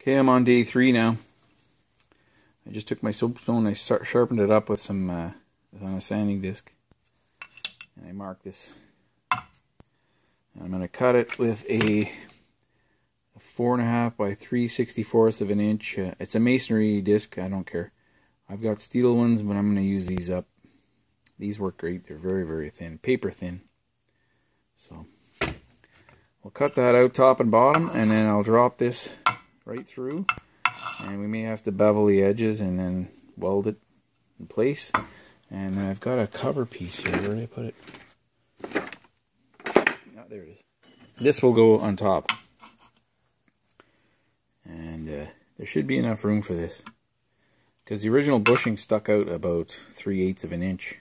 Okay, I'm on day 3 now. I just took my soapstone, I sharpened it up with some on a sanding disc, and I marked this. I'm going to cut it with a 4.5 by 3/64 of an inch. It's a masonry disc. I don't care. I've got steel ones, but I'm going to use these up. These work great. They're very, very thin, paper thin. So we'll cut that out top and bottom, and then I'll drop this right through, and we may have to bevel the edges and then weld it in place. And then I've got a cover piece here. Where did I put it? Oh, there it is. This will go on top, and there should be enough room for this, because the original bushing stuck out about 3/8 of an inch,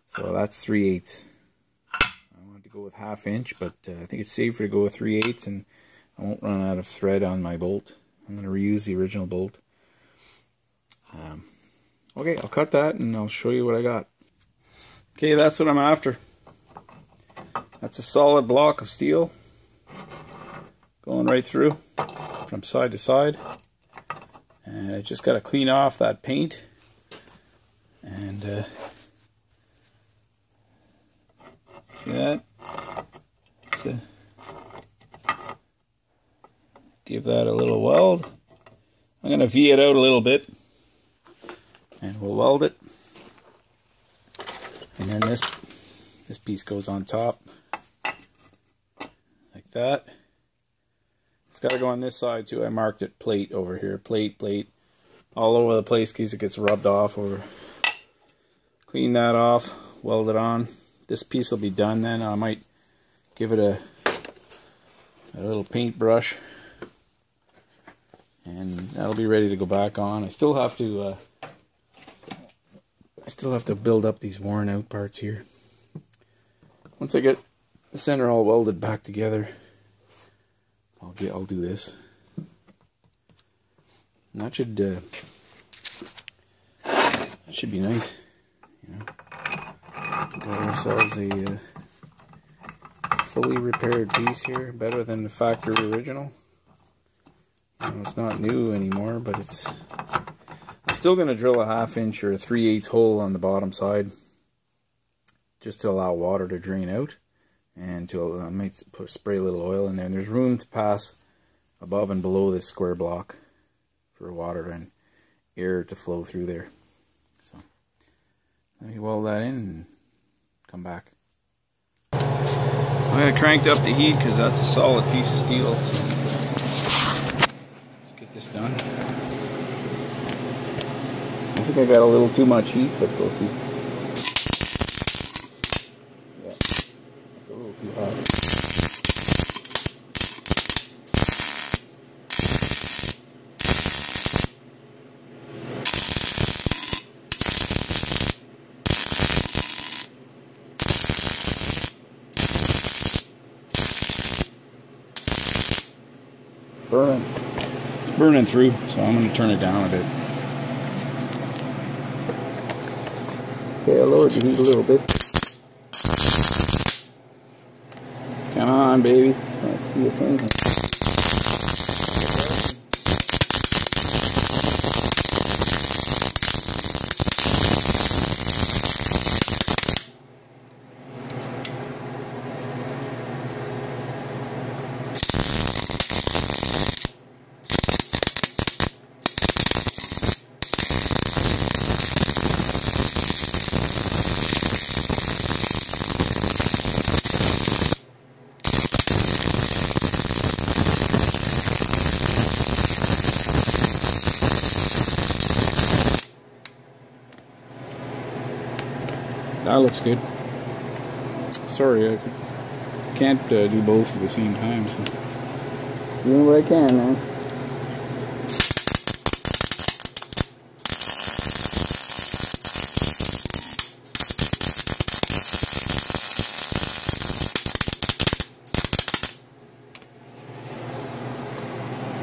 so that's 3/8. I wanted to go with 1/2 inch, but I think it's safer to go with 3/8, and I won't run out of thread on my bolt. I'm going to reuse the original bolt. Okay, I'll cut that and I'll show you what I got. Okay, that's what I'm after. That's a solid block of steel going right through from side to side. And I just got to clean off that paint and see that? So give that a little weld. I'm going to V it out a little bit, and we'll weld it. And then this piece goes on top, like that. It's got to go on this side too. I marked it plate over here, plate, all over the place in case it gets rubbed off. Over. Clean that off, weld it on. This piece will be done then. I might give it a little paintbrush, and that'll be ready to go back on. I still have to build up these worn out parts here. Once I get the center all welded back together, I'll do this. And that should be nice, you know. Got ourselves a fully repaired piece here, better than the factory original. You know, it's not new anymore, but I'm still going to drill a 1/2 inch or a 3/8 hole on the bottom side, just to allow water to drain out, and to I might spray a little oil in there. And there's room to pass above and below this square block for water and air to flow through there. So let me weld that in and come back. I cranked up the heat because that's a solid piece of steel. So let's get this done. I think I got a little too much heat, but we'll see. Yeah, it's a little too hot. Burning. It's burning through, so I'm going to turn it down a bit. Okay, I lowered the heat a little bit. Come on, baby. Let's see it burning. That looks good. Sorry, I can't do both at the same time, so doing what I can, man.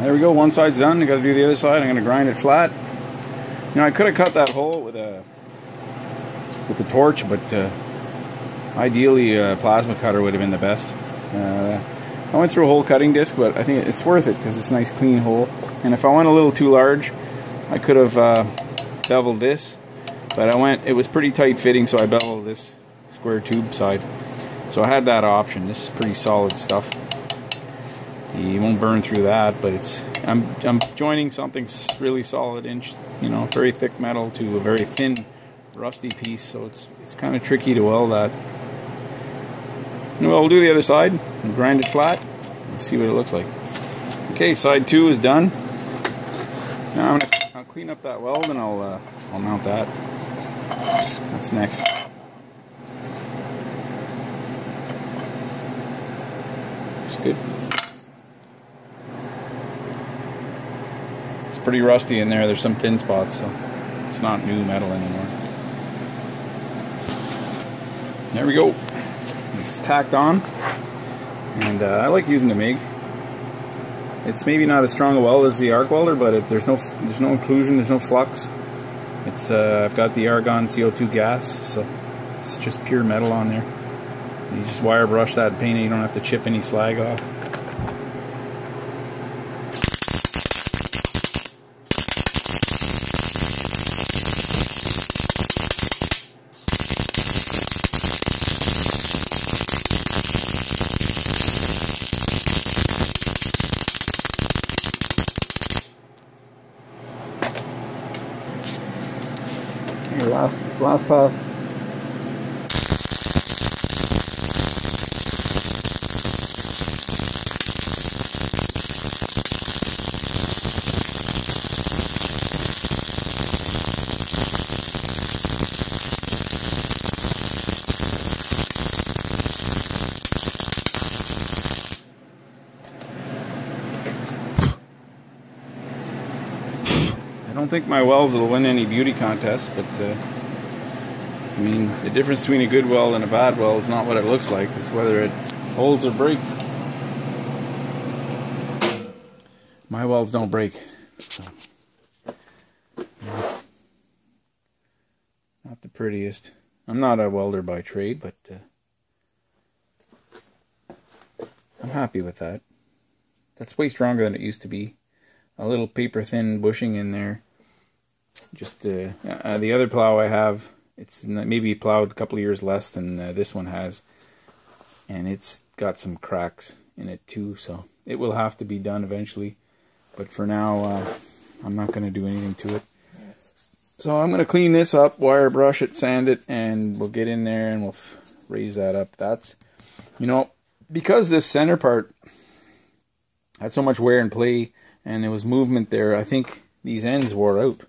There we go, one side's done. I got to do the other side. I'm going to grind it flat. You know, I could have cut that hole with the torch, but ideally a plasma cutter would have been the best. I went through a whole cutting disc, but I think it's worth it because it's a nice clean hole. And if I went a little too large, I could have beveled this, but it was pretty tight fitting, so I beveled this square tube side. So I had that option. This is pretty solid stuff. You won't burn through that, but I'm joining something really solid, very thick metal to a very thin rusty piece, so it's kind of tricky to weld that. Well, we'll do the other side and grind it flat and see what it looks like. Okay, side 2 is done. Now I'll clean up that weld and I'll mount that. That's next. It's good. It's pretty rusty in there. There's some thin spots, so it's not new metal anymore. There we go. It's tacked on, and I like using the MIG. It's maybe not as strong a weld as the arc welder, but there's no inclusion, there's no flux. I've got the argon CO2 gas, so it's just pure metal on there. You just wire brush that and paint it. You don't have to chip any slag off. Last pass. I don't think my welds will win any beauty contests, but I mean, the difference between a good weld and a bad weld is not what it looks like, it's whether it holds or breaks. My welds don't break. So, yeah. Not the prettiest. I'm not a welder by trade, but I'm happy with that. That's way stronger than it used to be. A little paper thin bushing in there. Just the other plow I have, it's maybe plowed a couple of years less than this one has, and it's got some cracks in it too, so it will have to be done eventually, but for now I'm not going to do anything to it. So I'm going to clean this up, wire brush it, sand it, and we'll get in there and we'll raise that up. That's, because this center part had so much wear and play and there was movement there, I think these ends wore out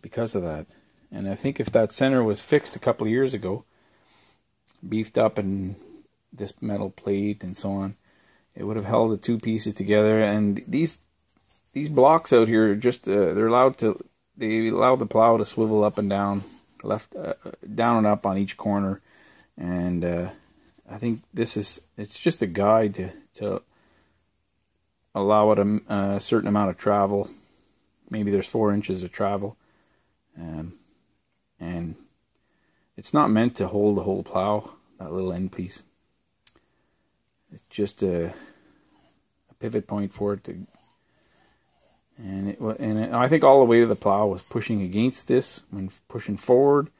because of that. And I think if that center was fixed a couple of years ago, beefed up and this metal plate and so on, it would have held the two pieces together. And these blocks out here, just they allow the plow to swivel up and down, down and up on each corner. And I think it's just a guide to allow it a certain amount of travel. Maybe there's 4 inches of travel. And it's not meant to hold the whole plow, that little end piece. It's just a pivot point for it to, and I think all the weight of the plow was pushing against this. When pushing forward,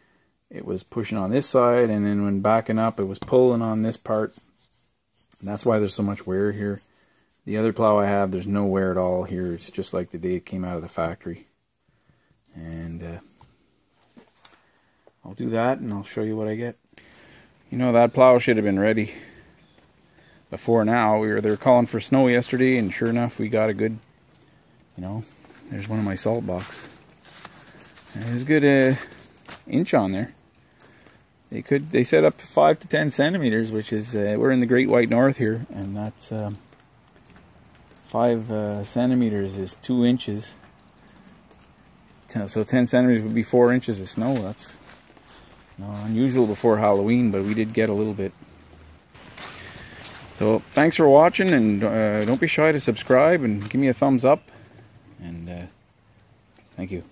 it was pushing on this side, and then when backing up, it was pulling on this part. And that's why there's so much wear here. The other plow I have, there's no wear at all here. It's just like the day it came out of the factory. And I'll do that and I'll show you what I get. That plow should have been ready before now. They were calling for snow yesterday, and sure enough we got a good, there's one of my salt box. There's a good inch on there. They set up to 5 to 10 centimeters, which is, we're in the Great White North here, and that's 5 centimeters is 2 inches. So 10 centimeters would be 4 inches of snow. That's unusual before Halloween, but we did get a little bit. So thanks for watching, and don't be shy to subscribe and give me a thumbs up. And thank you.